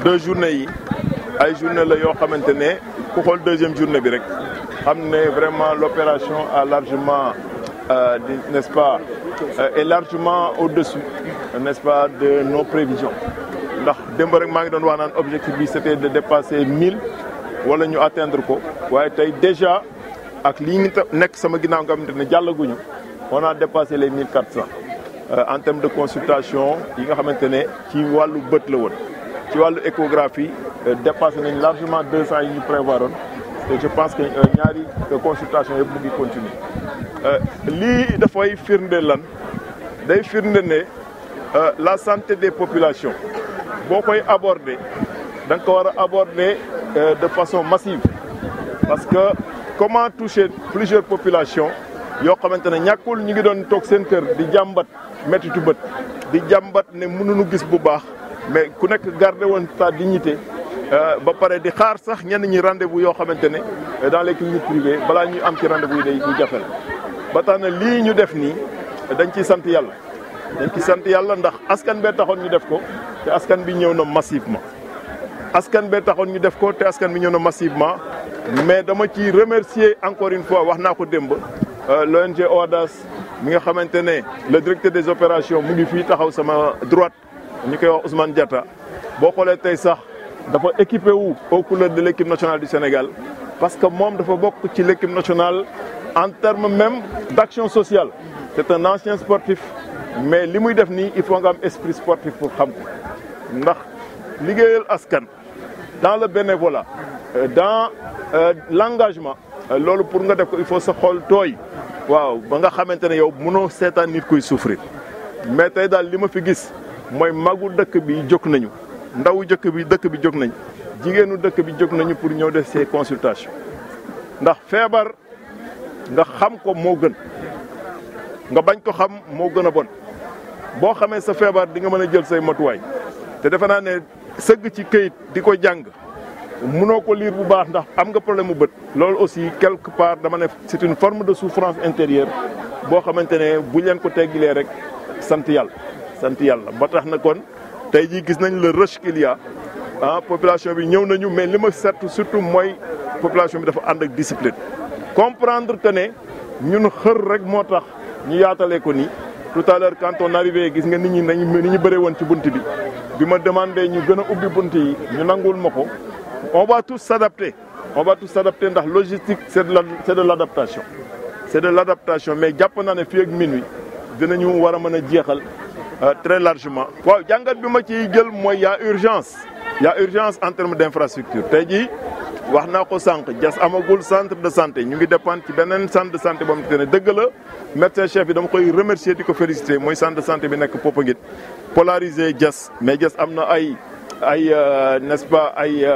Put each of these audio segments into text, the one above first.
deux journées yi ay journée la yoo xamante ne ku xool deuxième journée bi rek xam ne vraiment l'opération a largement n'est-ce pas est largement au-dessus n'est-ce pas de nos prévisions ndax démb rek maa ngi doon wax naan objectif bi c'était de dépasser 1000 wala ñu atteindre ko waaye tey déjà ak lii ngi nekk sama ginnaaw nga xamante ne jàllaguñu on a dépassé les 1400 en termes de consultation yi nga xamante ne ci wàllu bët la woon ci wàllu échographie dépassé nañ largement 200 yi ñu prévoiroon et je pense que ñaari consultation yëpp mu ngi continuer lii dafay firnde lan day firnde ne la santé des populations boo koy aborder da nga ko war a aborder de façon massive parce que comment toucher plusieurs populations yoo xamante ne ñàkkul ñu ngi doon toog seen kër di jàmbat mettitu bët di jàmbat ne mënuñu gis bu baax mais ku nekk garder woon sa dignité ba pare di xaar sax ñenn ñi rendez-vous yoo xamante ne dans les cliniques privées balaa ñuy am ci rendez-vous yi day ñu jafel ba tax na lii ñu def nii dañ ciy sant yàlla dañ ci sant yàlla ndax askan bee taxoon ñu def ko te askan bi ñëw na massivement askan bee taxoon ñu def ko te askan bi ñëw na massivement mais dama ci remercier encore une fois wax naa ko démb l'ONG OHADAS mi nga xamante ne le directeur des opérations mu ngi fii taxaw sama droite ñu koy wax Ousmane Diatta boo xoolee tey sax dafa équipé wu aux couleurs de l'équipe nationale du Sénégal parce que moom dafa bokk ci l'équipe nationale en termes même d'action sociale c'est un ancien sportif mais li muy def nii il faut nga am esprit sportif pour xam ko ndax liggéeyal askan dans le bénévolat dans l'engagement loolu pour nga def ko il faut sa xol tooy waaw ba nga xamante ne yow mënoo seetaan nit kuy souffrir mais tey daal li ma fi gis mooy magu dëkk bi jóg nañu ndawu dëkk bi jóg nañ jigéenu dëkk bi jóg nañu pour ñëw def ces consultations ndax feebar nga xam ko moo gën nga bañ ko xam moo gën a bon boo xamee sa feebar di nga mën a jël say matuwaay te defe naa ne sëgg ci këyit di ko jàng mënoo ko lire bu baax ndax am nga problème mu bët loolu aussi quelque part dama ne c'est une forme de souffrance intérieure boo xamante ne buñ leen ko teggilee rek sant yàlla ba tax na kon tey jii gis nañ le rush qu'il y a population bi ñëw nañu mais li ma seetlu surtout mooy population bi dafa ànd ak discipline comprendre que ne ñun xër rek moo tax ñu yaatalee ko nii tout à l'heure quand on arrivait gis nga nit ñi bëree woon ci bunt bi ma demandé ñu gën a ubbi bunt yi ñu nangul ma ko on va tous s'adapter ndax logistique c'est de l'adaptation mais jàpp naa ne fii ak minuit dinañu war a mën a jeexal très largement. waaw jàngat bi ma ciy jël mooy y a urgence en termes d'infrastructure tey jii wax naa ko sànq Diass amagul centre de santé ñu ngi dépendre ci beneen centre de santé boo xamante ne dëgg la médecin chef bi dama koy remercier di ko féliciter mooy centre de santé bi nekk Popenguine polarisé Diass mais Diass am na ay n'est-ce pas ay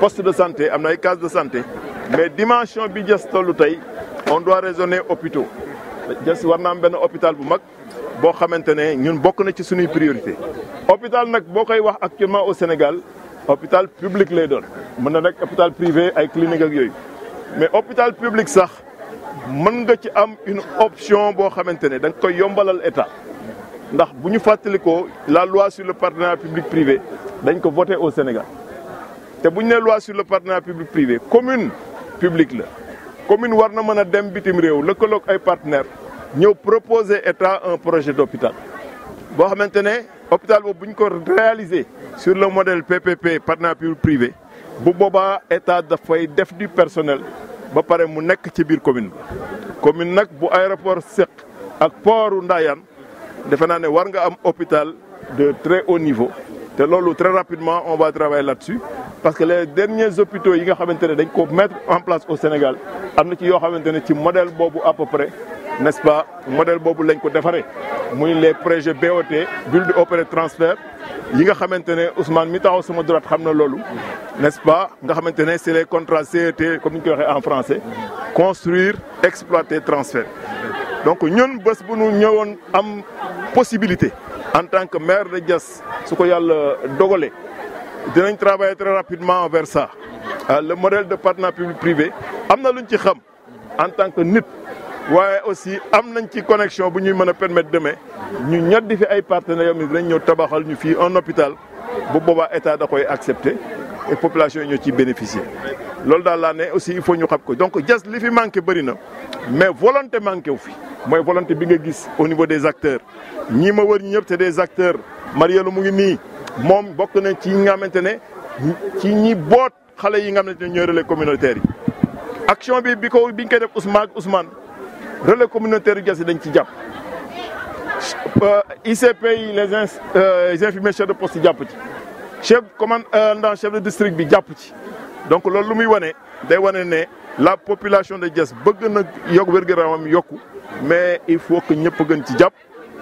poste de santé am na ay case de santé mais dimension bi Diass tollu tey on doit raisonner hôpitaux Diass war na am benn hôpital bu mag boo xamante ne ñun bokk na ci suñuy priorité hôpital nag boo koy wax actuellement au Sénégal hôpital public lay doon mën na nekk hôpital privé ay clinique ak yooyu mais hôpital public sax mën nga ci am une option boo xamante ne da nga koy yombalal état ndax bu ñu fàttalikoo la loi sur le partenariat public privé dañ ko voté au Sénégal te bu ñu nee loi sur le partenariat public privé commune publique la commune war na mën a dem bitim réew lëkkaloog ay partenaires ñëw proposer état un projet d'hôpital boo xamante ne hôpital boobu bu ñu ko réaliser sur le modèle PPP partenariat public privé bu boobaa état dafay def du personnel ba pare mu nekk ci biir commune nag bu aéroport Seck ak portu Ndayane defe naa ne war nga am hôpital de très haut niveau te loolu très rapidement on va travailler là-dessus parce que les derniers hôpitaux yi nga xamante ne dañ ko mettre en place au Sénégal am na ci yoo xamante ne ci modèle boobu à peu près n'est-ce pas modèle boobu lañ ko defaree muy les projets BOT build operate transfert yi nga xamante ne Ousmane mi taxaw sama droite xam na loolu n'est-ce pas nga xamante ne c'est les contrats CET comme ni ñu koy waxee en français construire exploiter transfert donc ñun bés bu ñu ñëwoon am possibilité en tant que maire de Diass su ko yàlla dogalee dinañ travailler très rapidement vers ça le modèle de partenariat public privé am na luñ ci xam en tant que nit waaye aussi am nañ ci connexion bu ñuy mën a permettre demain ñu ñoddi fi ay partenaires yoo xam ne dinañ ñëw tabaxal ñu fii un hôpital bu boobaa état da koy accepter et population yi ñoo ciy bénéficier loolu daal laa ne aussi il faut ñu xam ko donc Diass li fi manqué bëri na mais volonté manqué wu fi mooy volonté bi nga gis au niveau des acteurs ñii ma wër ñi ñëpp c'est des acteurs Marielu mu ngi nii moom bokk na ci ñi nga xamante ne ci ñi boot xale yi nga xamante ne ñooy relais communautaire yi action bi biñ koy def Ousmane relais communautaire yu Diass yi dañ ci jàpp ICP yi les infirmiers chefs de poste yi jàpp ci chef commandant chef de district bi jàpp ci donc loolu lu muy wane day wane ne la population de Diass bëgg na yokk wér-gu-yaramam yokku mais il faut que ñëpp gën ci jàpp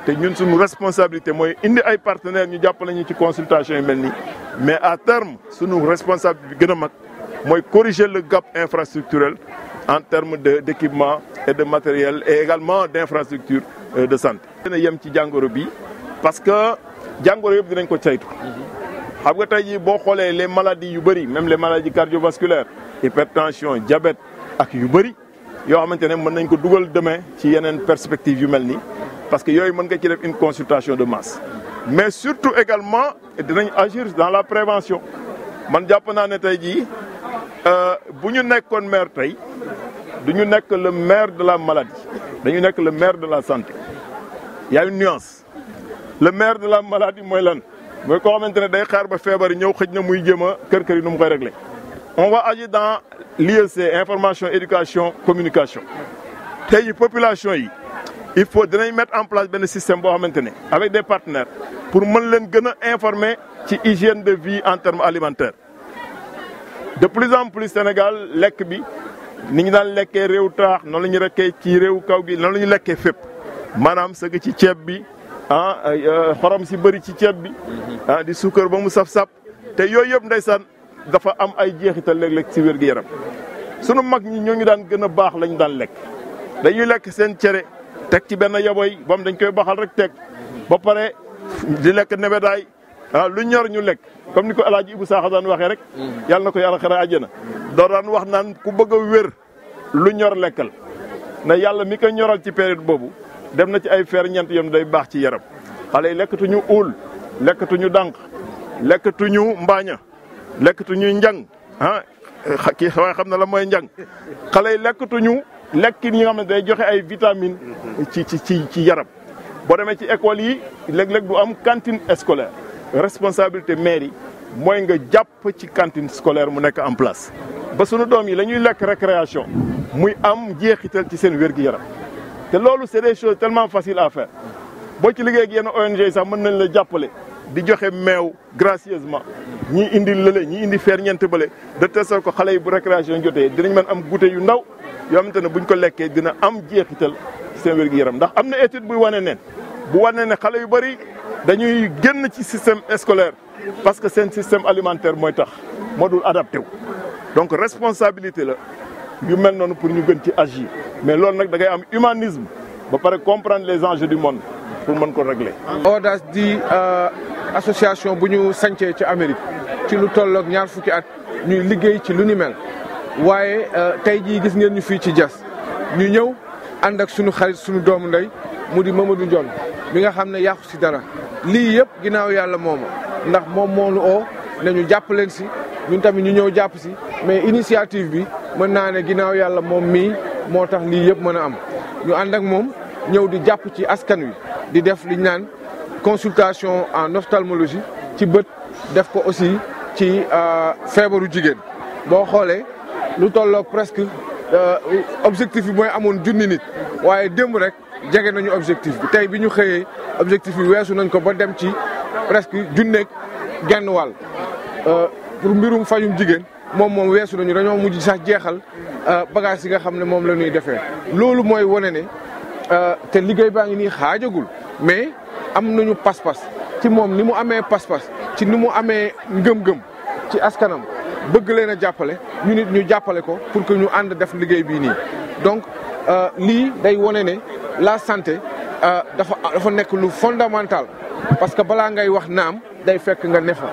te ñun suñu responsabilité mooy indi ay partenaires ñu jàppale ñu ci consultation yu mel nii mais à terme suñu responsabilité bi gën a mag mooy corriger le gap infrastructurel en termes d'équipement et de matériel et également d'infrastructure de santé. dina yem ci jàngoro bi parce que jàngoro yëpp dinañ ko saytu. xam nga tey jii boo xoolee les maladies yu bëri même les maladies cardiovasculaires hypertension diabète ak yu bëri yoo xamante ne mën nañ ko dugal demain ci yeneen perspectives yu mel nii parce que yooyu mën nga ci def une consultation de masse. mais surtout également dinañ agir dans la prévention man jàpp naa ne tey jii bu ñu nekkoon maire tey du ñu nekk le maire de la maladie dañu nekk le maire de la santé. Il y a une nuance le maire de la maladie mooy lan mooy koo xamante ne day xaar ba feebar ñëw xëj na muy jéem a kër yi nu mu koy régler. on va agir dans l'IEC information éducation communication tey jii population yi il faut dinañ mettre en place benn système boo xamante ne avec des partenaires pour mën leen gën a informer ci hygiène de vie en termes alimentaires. de plus en plus Sénégal lekk bi ni ñu daan lekkee réew taax noonu la ñu rekkee ci réew kaw gi noonu la ñu lekkee fépp maanaam sëgg ci ceeb bi xorom si bëri ci ceeb bi di suukar ba mu saf-saf te yooyu yëpp ndeysaan dafa am ay jeexital léeg-léeg ci wér-gu-yaram sunu mag ñi ñoo ñu daan gën a baax lañu daan lekk dañuy lekk seen cere teg ci benn yaboy bam dañ koy baxal rek teg ba pare di lekk nebedaay lu ñor ñu lekk comme ni ko El Hadj Ibou Sakho daan waxee rek yàlla na ko yàlla xare àjjana doo daan wax naan ku bëgg a wér lu ñor lekkal na yàlla mi ko ñoral ci période boobu dem na ci ay ferñeent yoon day baax ci yaram xale yi lekkatuñu uul lekkatuñu dànq lekkatuñu mbaaña lekkatuñu njang kii waaye xam na la mooy njang xale yi lekkatuñu lekkin yi nga xam ne day joxe ay vitamines ci yaram boo demee ci école yi léeg-léeg du am cantine scolaire responsabilité maire yi mooy nga jàpp ci cantine scolaire mu nekk en place ba sunu doom yi la ñuy lekk récréation muy am jeexital ci seen wér-gi-yaram te loolu c'est des choses tellement faciles à faire boo ci liggéey ak yenn ONG sax mën nañ la jàppale di joxe meew gracieusement ñii indi lële ñii indi ferñeent bële de telle sorte que xale yi bu récréation jotee dinañ mën am goûter yu ndaw yoo xamante ne buñ ko lekkee dina am jeexital ci seen wér-gi-yaram ndax am na étude buy wane ne bu wane ne xale yu bëri dañuy génn ci système scolaire parce que seen système alimentaire mooy tax moo dul adapté wu donc responsabilité la yu mel noonu pour ñu gën ci agir mais loolu nag da ngay am humanisme ba pare comprendre les enjeux du monde pour mën ko régler. ODAS di association bu ñu sancee ci Amérique ci lu tolloog ñaar fukki at ñuy liggéey ci lu ni mel waaye tey jii gis ngeen ñu fii ci Diass ñu ñëw ànd ak sunu xarit sunu doomu ndey mu di Mamadou Ndione bi nga xam ne yàqu si dara lii yëpp ginnaaw yàlla mooma ndax moom moo nu oo ne ñu jàpp leen si ñun tamit ñu ñëw jàpp si mais initiative bi mën naa ne ginnaaw yàlla moom mii moo tax lii yëpp mën a am ñu ànd ak moom ñëw di jàpp ci askan wi di def liñ naan consultation en ophtalmologie ci bët def ko aussi ci feebaru jigéen boo xoolee lu tolloog presque objectif bi mooy amoon 1000 nit waaye démb rek jege nañu objectif bi tey bi ñu xëyee objectif bi weesu nañ ko ba dem ci presque 1,5 wàll pour mbirum fajum jigéen moom weesu nañu dañoo mujj sax jeexal bagage yi nga xam ne moom la ñuy defee loolu mooy wane ne te liggéey baa ngi nii xaajagul mais am nañu pas-pas ci moom ni mu amee pas-pas ci ni mu amee ngëm-ngëm ci askanam bëgg leen a jàppale ñu nit ñu jàppale ko pour que ñu ànd def liggéey bii nii donc lii day wane ne la santé dafa nekk lu fondamental parce que balaa ngay wax naam day fekk nga ne fa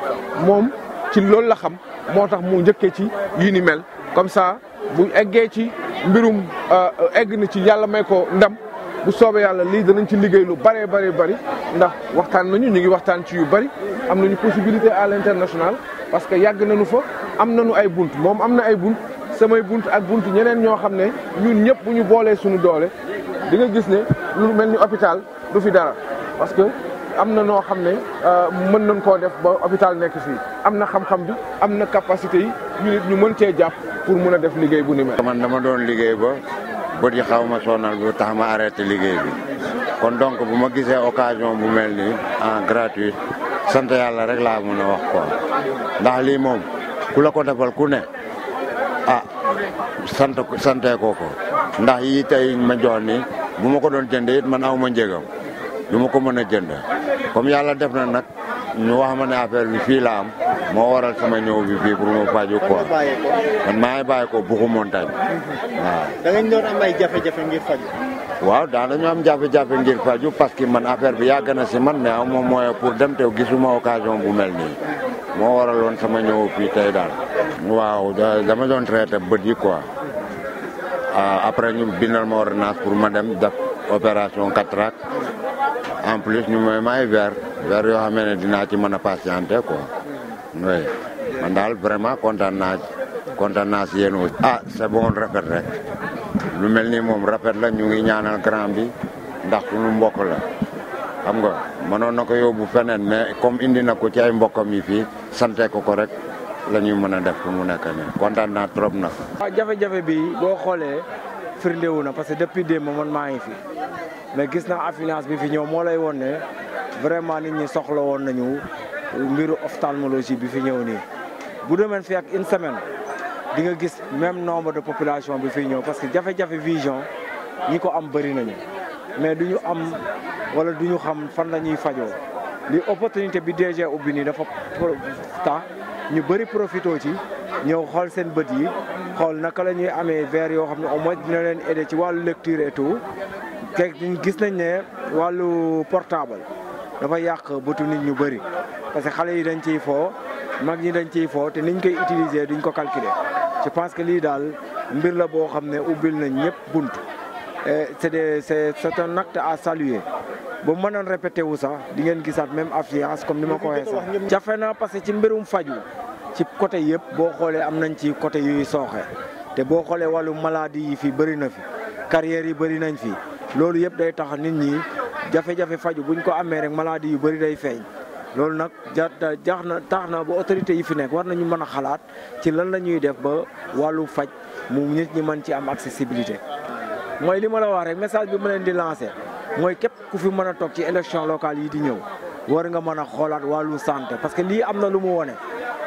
moom ci loolu la xam moo tax mu njëkkee ci yu ni mel comme ça bu eggee ci mbirum egg na ci yàlla may ko ndam bu soobee yàlla lii danañ ci liggéey lu bëree bëri ndax waxtaan nañu ñu ngi waxtaan ci yu bëri am nañu possibilité à l'international parce que yàgg nañu fa am nañu ay bunt moom am na ay bunt samay bunt ak bunt ñeneen ñoo xam ne ñun ñëpp bu ñu boolee suñu doole di nga gis ne lu mel ni hôpital du fi dara parce que am na noo xam ne mën nañ koo def ba hôpital nekk fii am na xam-xam bi am na capacité yi ñu nit ñu mën cee jàpp pour mun a def liggéey bu ni mel. man dama doon liggéey ba bët yi xaw ma sonal bu tax ma arrêté liggéey bi kon donc bu ma gisee occasion bu mel nii en gratuit sant yàlla rek laa mën a wax quoi ndax lii moom ku la ko defal ku ne ah santee ko ndax yi tey ma jox ni bu ma ko doon jëndee it man aw ma njëgam du ma ko mën a jënd comme yàlla def na nag ñu wax ma ne affaire bi fii la am moo waral sama ñëw bi fii pour ma faju quoi man maa ngi bàyyi ko Buxu Montagne waaw. da ngeen doon am ay jafe-jafe ngir faju. waaw daanañu am jafe-jafe ngir faju parce que man affaire bi yàgg na si man mais aw ma moyen pour dem te gisuma occasion bu mel nii moo waraloon sama ñëw fii tey daal. waaw dama doon traité bët yi quoi après ñu bindal ma ordonnance pour ma dem def opération cataracte en plus ñu may verre yoo xam ne dinaa ci mën a patienter quoi oui man daal vraiment kontaan naa si yéen aussi. ah c'est bon rafet rek lu mel ni moom rafet la ñu ngi ñaanal grand bi ndax suñu mbokk la xam nga mënoon na ko yóbbu feneen mais comme indi na ko ci ay mbokkam yi fii sante ko rek la ñuy mën a def fu mu nekk nii kontaan naa trop nag. waaw jafe-jafe bi boo xoolee firndewu na parce que depuis démb man maa ngi fi mais gis naa affluence bi fi ñëw moo lay woon ne vraiment nit ñi soxla woon nañu mbiru ophtalmologie bi fi ñëw nii. bu demee fi ak une semaine di nga gis même nombre de population bi fi ñëw parce que jafe-jafe vision ñi ko am bëri nañu mais du ñu am wala du ñu xam fan la ñuy fajoo li opportunité bi DG ubbi nii dafa tax ñu bëri profité ci ñëw xool seen bët yi xool naka la ñuy amee verre yoo xam ne au moins dina leen aider ci wàllu lecture et tout te gis nañ ne wàllu portable dafa yàq bëtu nit ñu bëri parce que xale yi dañ ciy foo mag ñi dañ ciy foo te niñ koy utiliser duñ ko calculer je pense que lii daal mbir la boo xam ne ubbil nañ ñëpp bunt c'est un acte à saluer ba mu mënoon répété wu sax di ngeen gisaat même affluence comme ni ma ko waxee sax. jafe na parce que ci mbirum faju ci côté yëpp boo xoolee am nañ ci côté yuy sooxe te boo xoolee wàllu maladie yi fii bëri na fi carrière yi bëri nañ fi loolu yëpp day tax nit ñi jafe-jafe faju buñ ko amee rek maladie yu bëri day feeñ. loolu nag tax na ba autorité yi fi nekk war nañu mën a xalaat ci lan la ñuy def ba wàllu faj mu nit ñi mën ci am accessibilité mooy li ma la wax rek message bi ma leen di lancer mooy képp ku fi mën a toog ci élection locale yi di ñëw war nga mën a xoolaat wàllu santé parce que lii am na lu mu wone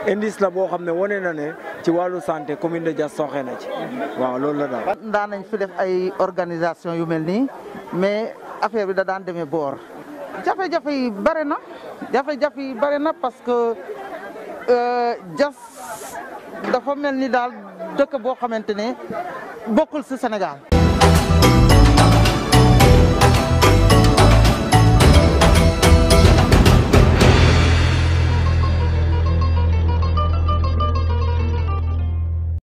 indice la boo xam ne wane na ne ci wàllu santé commune de Diass sooxe na ci waaw loolu la daal. daan nañ fi def ay organisation yu mel nii mais affaire bi da daan demee boor. jafe-jafe yi bare na parce que Diass dafa mel ni daal dëkk boo xamante ne bokkul ci Sénégal.